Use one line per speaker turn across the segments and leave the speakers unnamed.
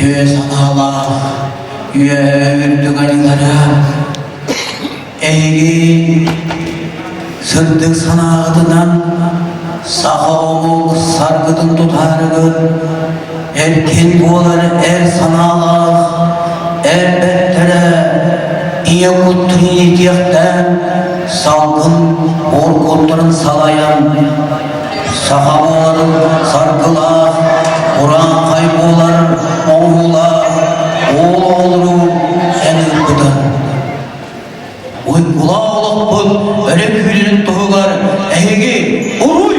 üye sanala, üye ürdüganilere, eğri sırdık sanağıdından Sahavamul sargıdın tutargı, erken boğalar er sanalar, er bettere, yakutri diyekten, salgın orkunların salayan, Sahabaların sargılar, Kur'an kaybolar, oğular, oğlu enir budan. Uykula olak bul, öyle külünün tuğular, eğri, oruy!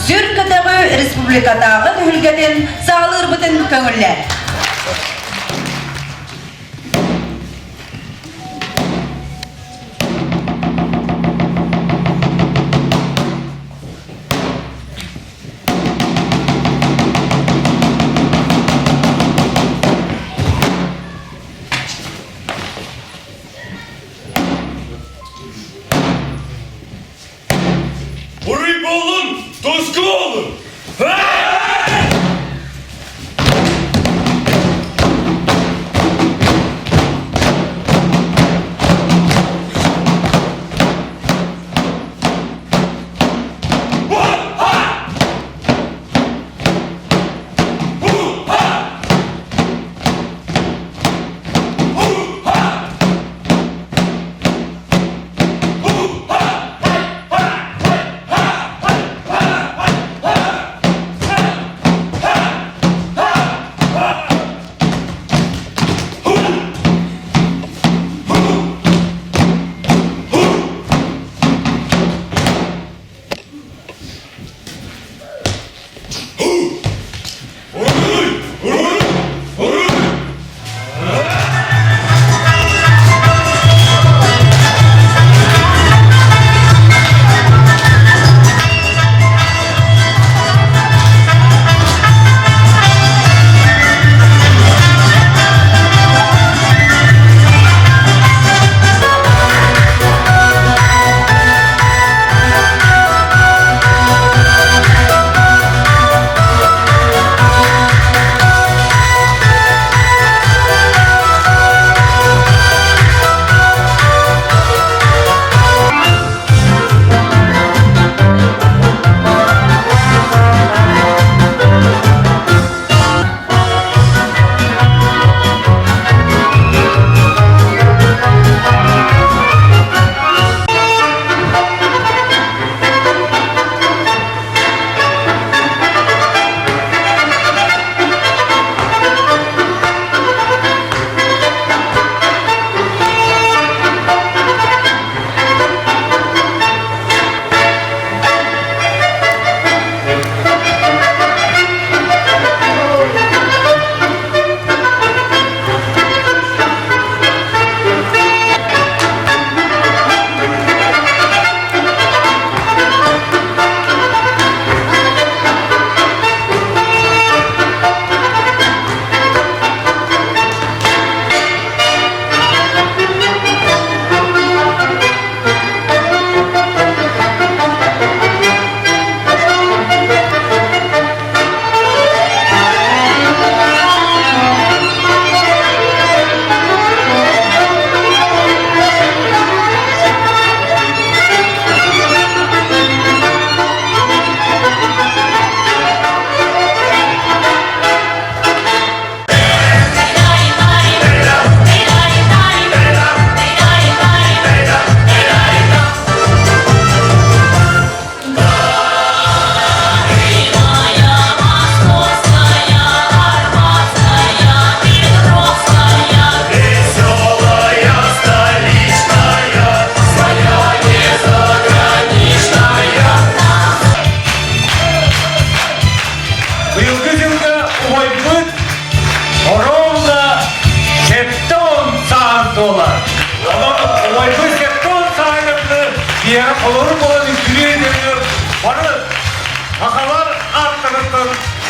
Сүр Көтөҕүү Республикатагы түһүлгетин саалыр бытын көңүллер.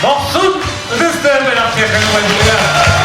Мақсұт үдестермен ақиқын қойдыңыздар.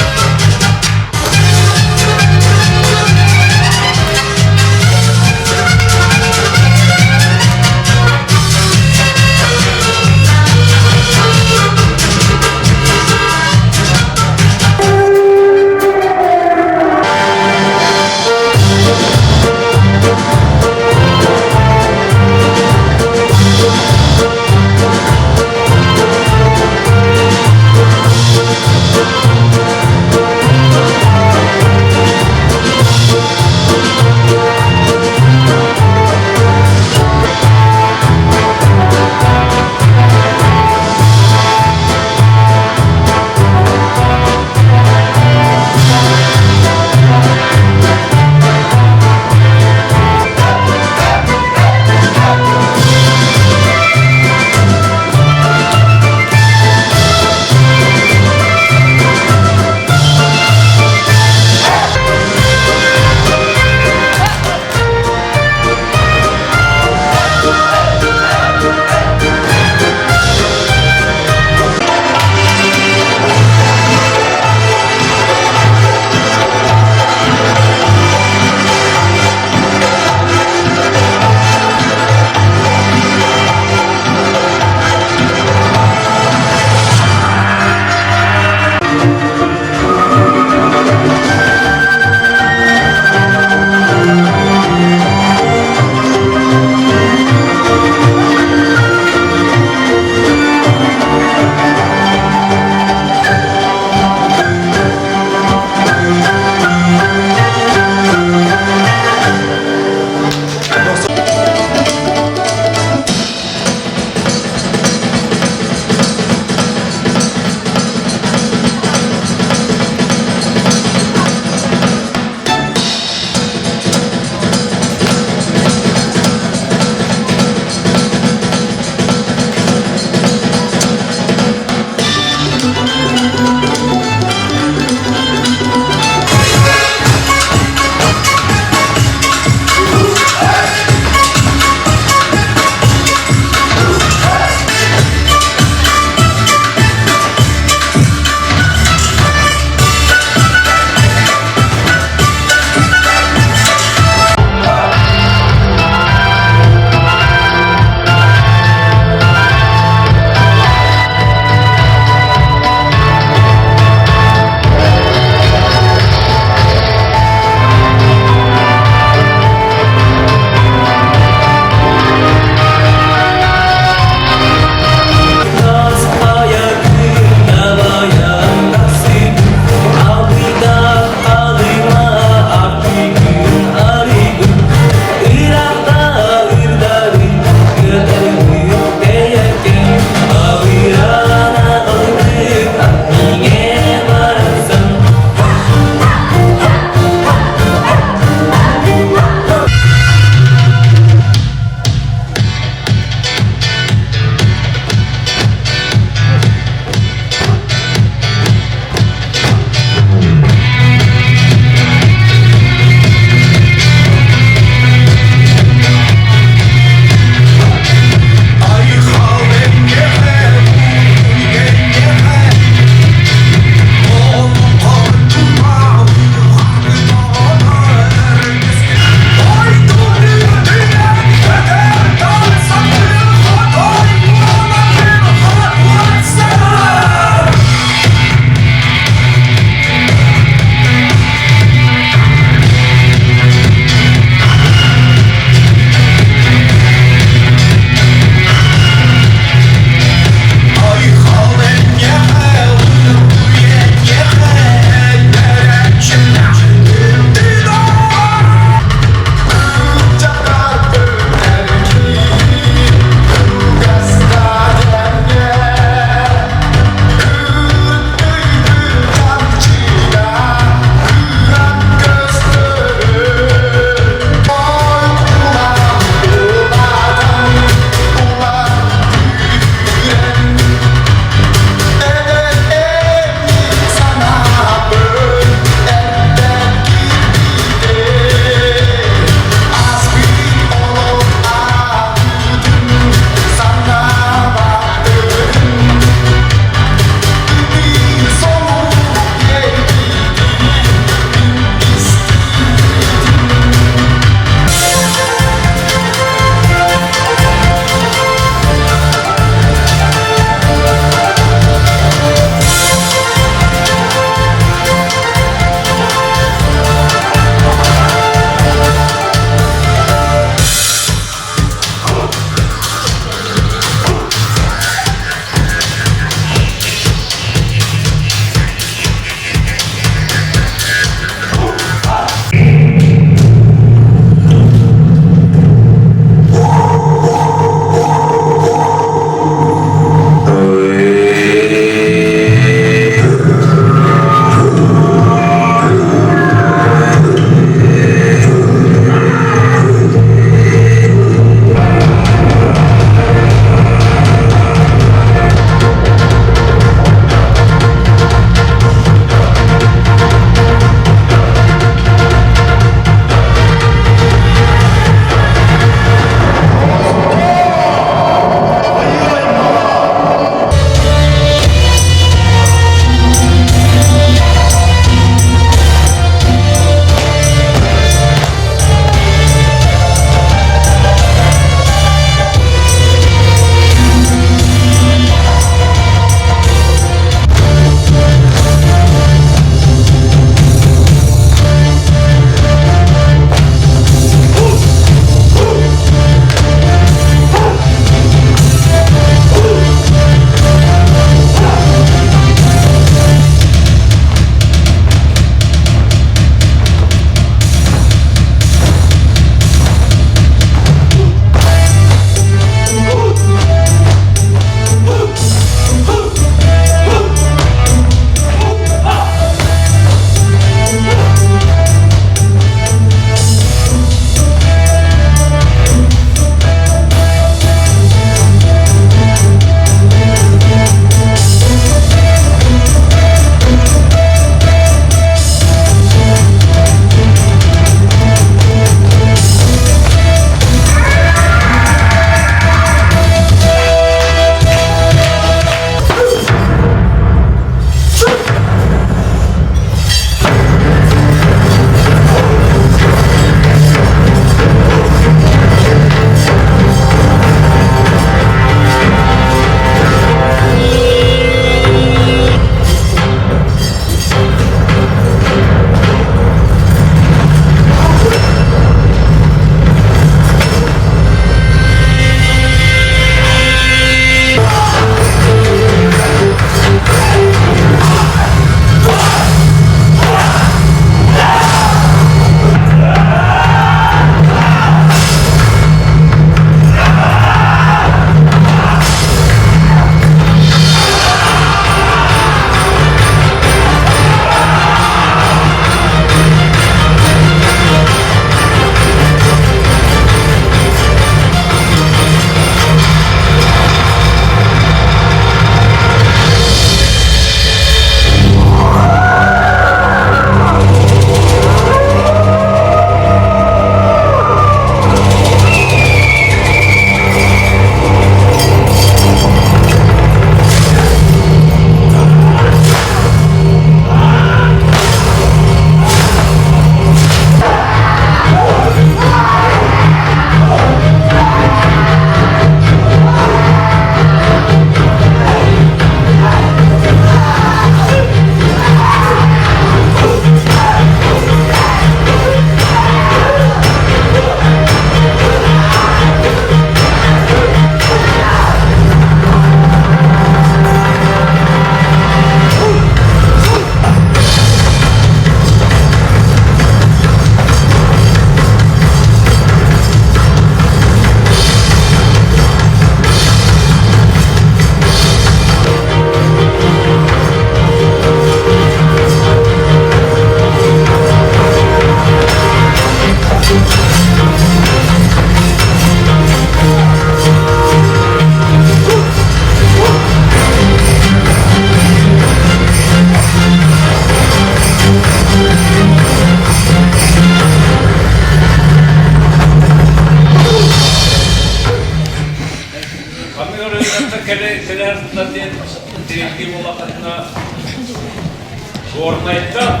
Fortnite'dan,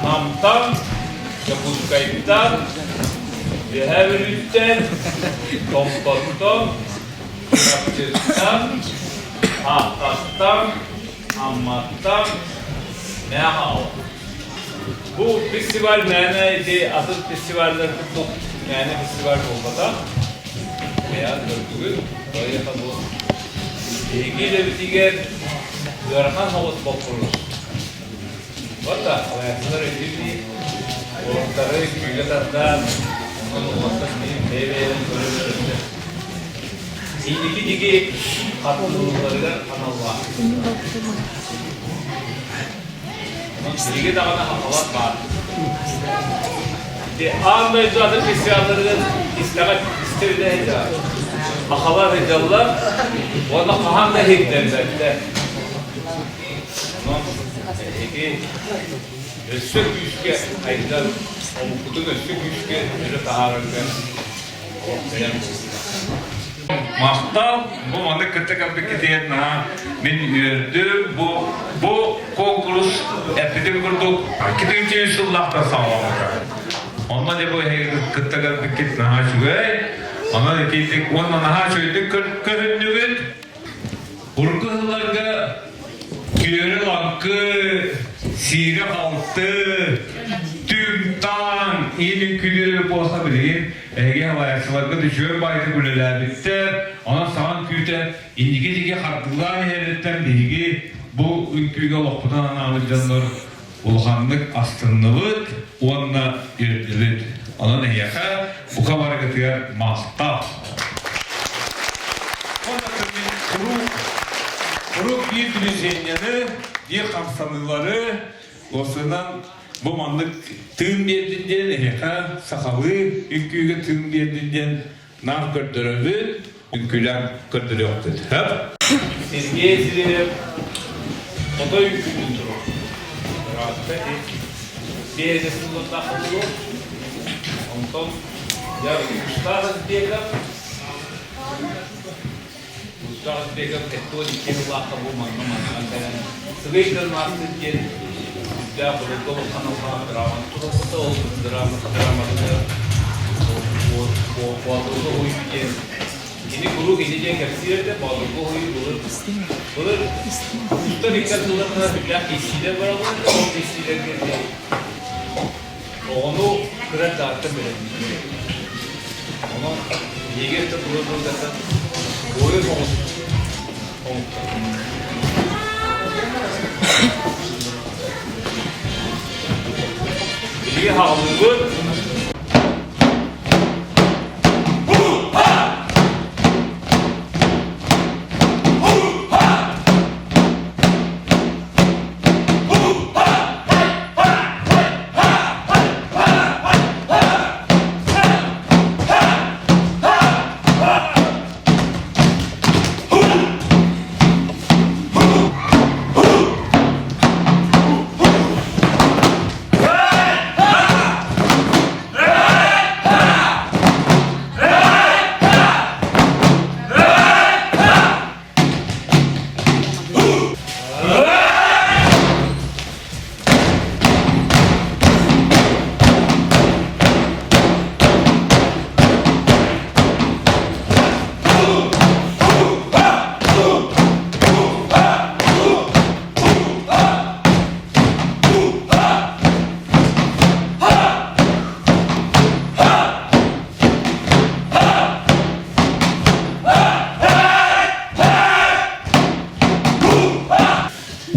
Nam'tan, Yakutskay'dan, Behavior'dan, Kompot'tan, Praktik'tan, Ahtat'tan, Ammat'tan, Mehal. Bu festival neydi? Asıl festivallerde bu yani festival olmadı. Veya dördüğü böyle tabu. İlgiyle bitigen Yaratan havuz bakıyoruz. Valla hayatlar edildi. Ortaları gülelerden onun olmaktan meyvelerin bölümlerinde. İlgi digi katlılıklarıyla kanallar. Bilgi dağına havalar var. Ağırlayıcı adı festivallerinin isteride hakalar ediyorlar. Ona kahan da heklerler. Peki, Sök Yüzge aydan okuduğu Sök Yüzge öyle taharırken. Mahtal, bu anda kıta kapı diye na ben gördüm bu konkurs epidemi kurduk. 2000 yıllarda sağlamak. Ondan da bu kıta kapı na şuay. Ondan da dedik ondan ha şöyle köründüğün urgularga Kürü lankı, sire altı, tümtan, iyinin külü olsa bileyim. Ege havayasılarga düşüyor, baydı kuleler bitti. Ona sağın küyte, indiki hardılar herletten bilgi. Bu ülküge lokpudan anamıcanlar ulhanlık astınlıvıt, onunla yürütülüt. Ona ne yaka, bu kabarı kıtıya mahtab. Ruh bir düzenleri, bir kapsamlıları, olsundan bu manlık tüm yerdinden, eka, sakalı, ülküge tüm yerdinden nar kördürövü, ülküler kördürü yoktur. Hep? Sizge sizin oto ülkünün turu. Rahatta bir yerde sınırda kalıyor. Ondan ya uçlarız diyelim. Uçlarız diyelim, ettiği dikeni vakı bu mantıman. Sıvıydır nasıl diyelim. Ya burada bu kanallar drama, turukta oldu dramaları. O adında oyun diyelim. Yine guru gelecek hepsiyerde bağlıklı oyun bulur. Bulur. Usta dikkat bulurlar, bir kesiyle var ama o kesiyle geldi. Onu kırar dağıttım böyle. Ama yeğirde bulur zaten. Oyun olsun. İyi havlu.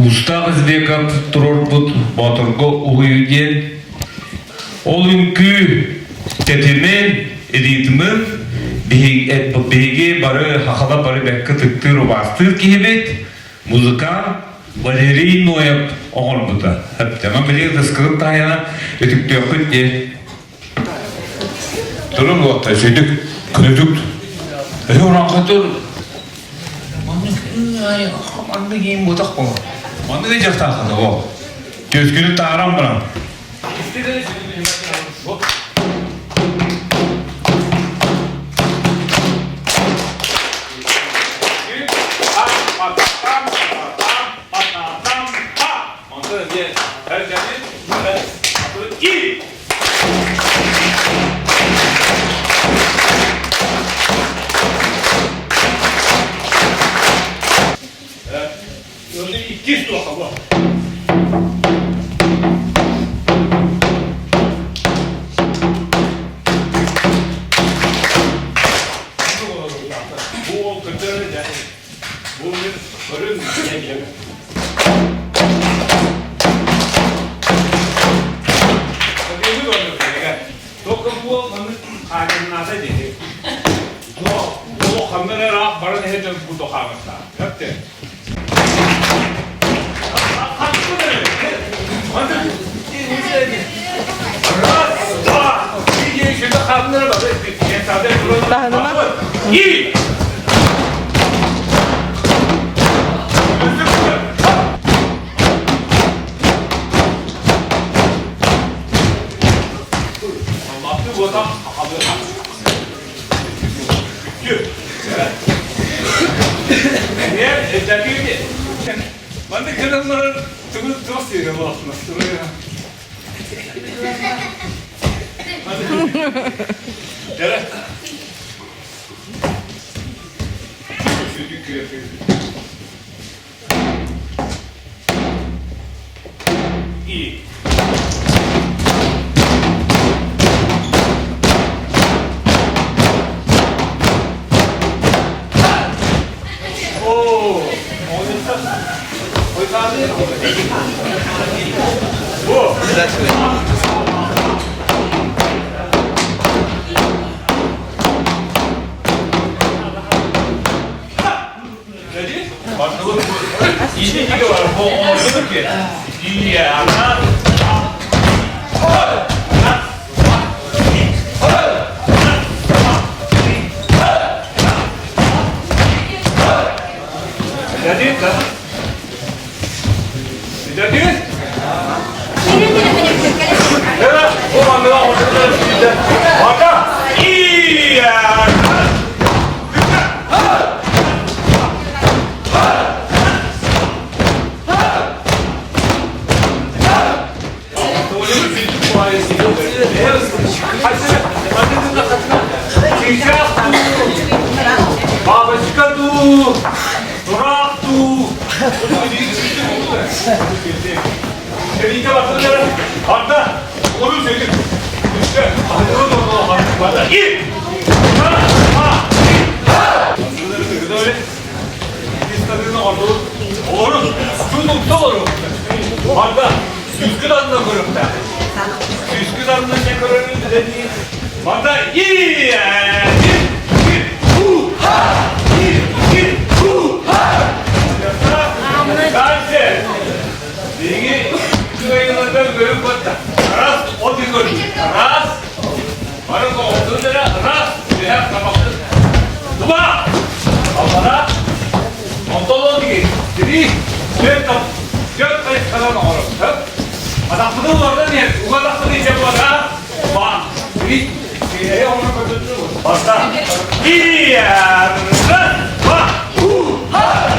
Usta Özbek'at Turorput Batırgo Uyudyen Olünkü Tetimen Ritmin Bege barı hakada barı bekka tıktır bastır kihibet Muzika Valeri Noyap oğul buda Hep tamam bilek tıskırıp tayana ötükte okut diye Durun bu hatta şeydik Kınıdık Oran katır Manlı giyin budak bana Manlı diyecek takıda o Gözgünü tağıran bana İstediğiniz gibi 해준 부도하겠다. 어때? 이게 제가 하늘을 받을 수 있게 다들 불러서 이 근데 그런 거를 들었어요. 뭐 들어요. 그래. 이 뭐? ready? 이게 바로 뭐 이렇게 이야 ready? ready? 내가 내가 왔다 이야 바바시카도 도라도 재미있게 봤었잖아. 맞다. 오늘 되게 맞다. 1, 4, 2, 그다음에 비슷하게 나가도 얼음 중독도 얼음. 맞다. yüzgüdanla grupta. Yüzgüdanla ne kurarını dedi. 맞다. 1, 1, 후하, 1, 후하. 단체. 이게 그거는 왜 봤다. ras 어디 거리? ras. 바로 거 어디라 ras. 내가 까먹었어. 두바. 아빠라. 어떤 어디게? 들이. 됐다. 됐다. 사람 어렵다. 아나 부도 거는 누가 다 이제 뭐라? 와. 우리 해 오늘 거든 맞다. 이야. 와. 후하.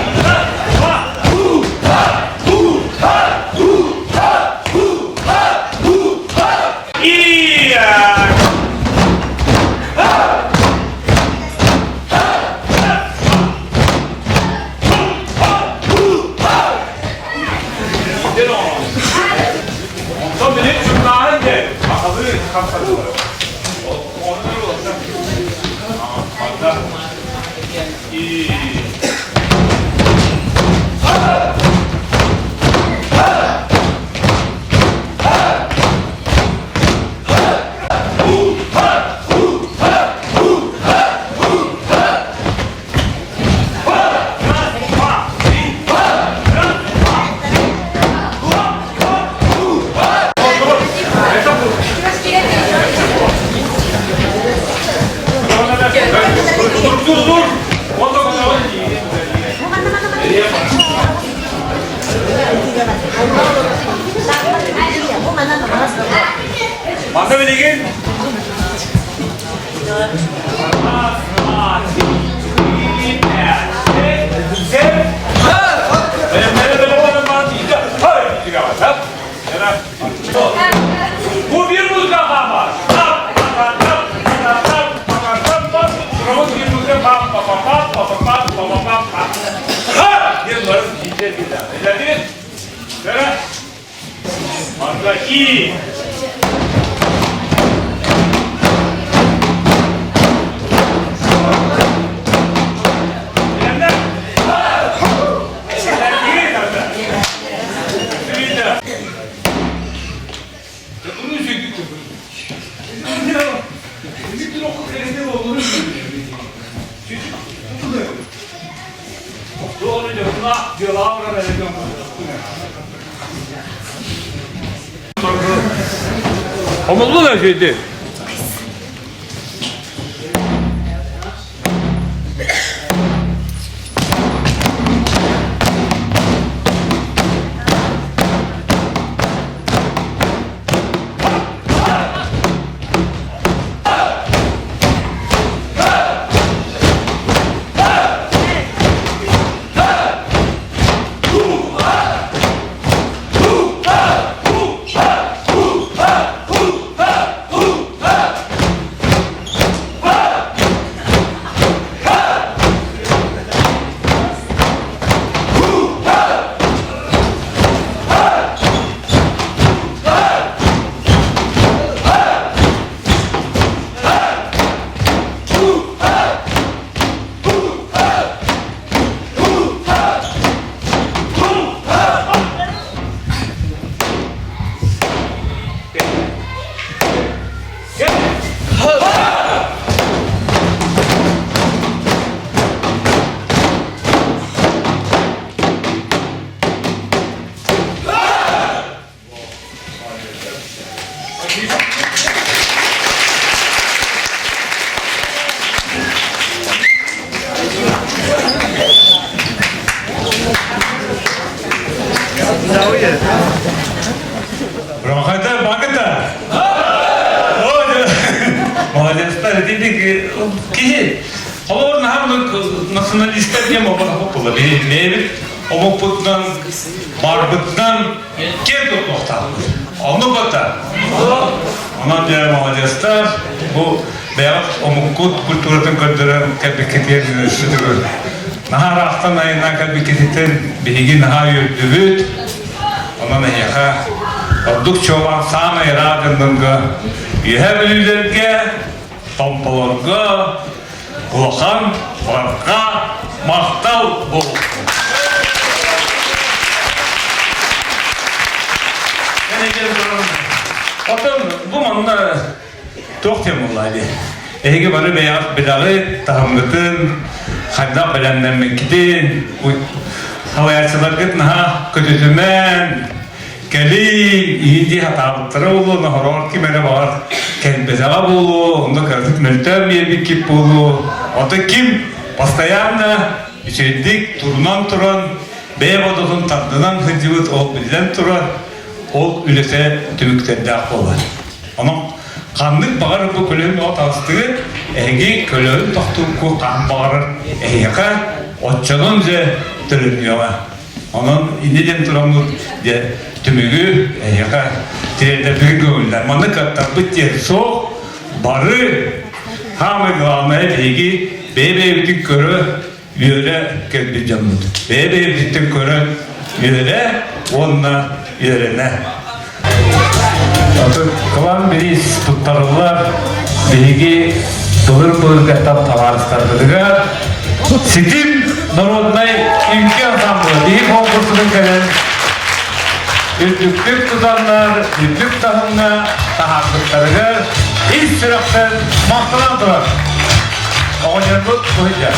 Masa bilgin? Bu bir mutlaka var. İyi. Omuzlu da şeydi. Nasyonalistler diye mi okula bir omukputtan, barbıttan gel tutmakta. Onu bata. Ona diye молодецler bu beyaz omukut kültürünün kadını kabiketlerini sürdürür. Naha raftan ayından kabiketten bilgi naha yürüdüğüt. Ona ne yaka? Oldukça olan sana iradındığında yehebilirlerge, pompalarga, kulakan, farka, mahtal bul. Otan bu manda çok temulaydı. Ege barı beyaz bilağı tahammütün, hayda belenlenmekti, havayaçılar gitnaha kötütümen, gelin, iyiydi hatalıkları oldu, nahorar ki mene var, kendbezağa bulu, onda kartık mültemiye bir kip bulu. Oda kim? Постоянно içerdik, turan, beyabadığın tadından hıcıvıt ol bilen turan, ol ülese tümükten olur. Ama kanlık bağırır bu kölün o tastığı, egi kölün tohtuğun ku kan bağırır, yaka otçanınca tırınıyor. Onun iniden turamur diye tümüğü, yaka tirede bir göğüller. Manı kattan bitiyor soğuk, barı, hamı gılamaya egi, beyabeylik körü, yöre kelbi canlıdır. Beyabeylikten körü, yöre, onunla yörene. Kılan biris tuttarılar, bilgi doğru katap tavarıstardırıga. Sitim народный ülke ансамблы deyip konkursunun gelen ütlüklük tutanlar, ütlük tahımına tahakkıklarıga ilk sürekten mahtıran durar. Oğucanlık koyacak.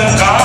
Kar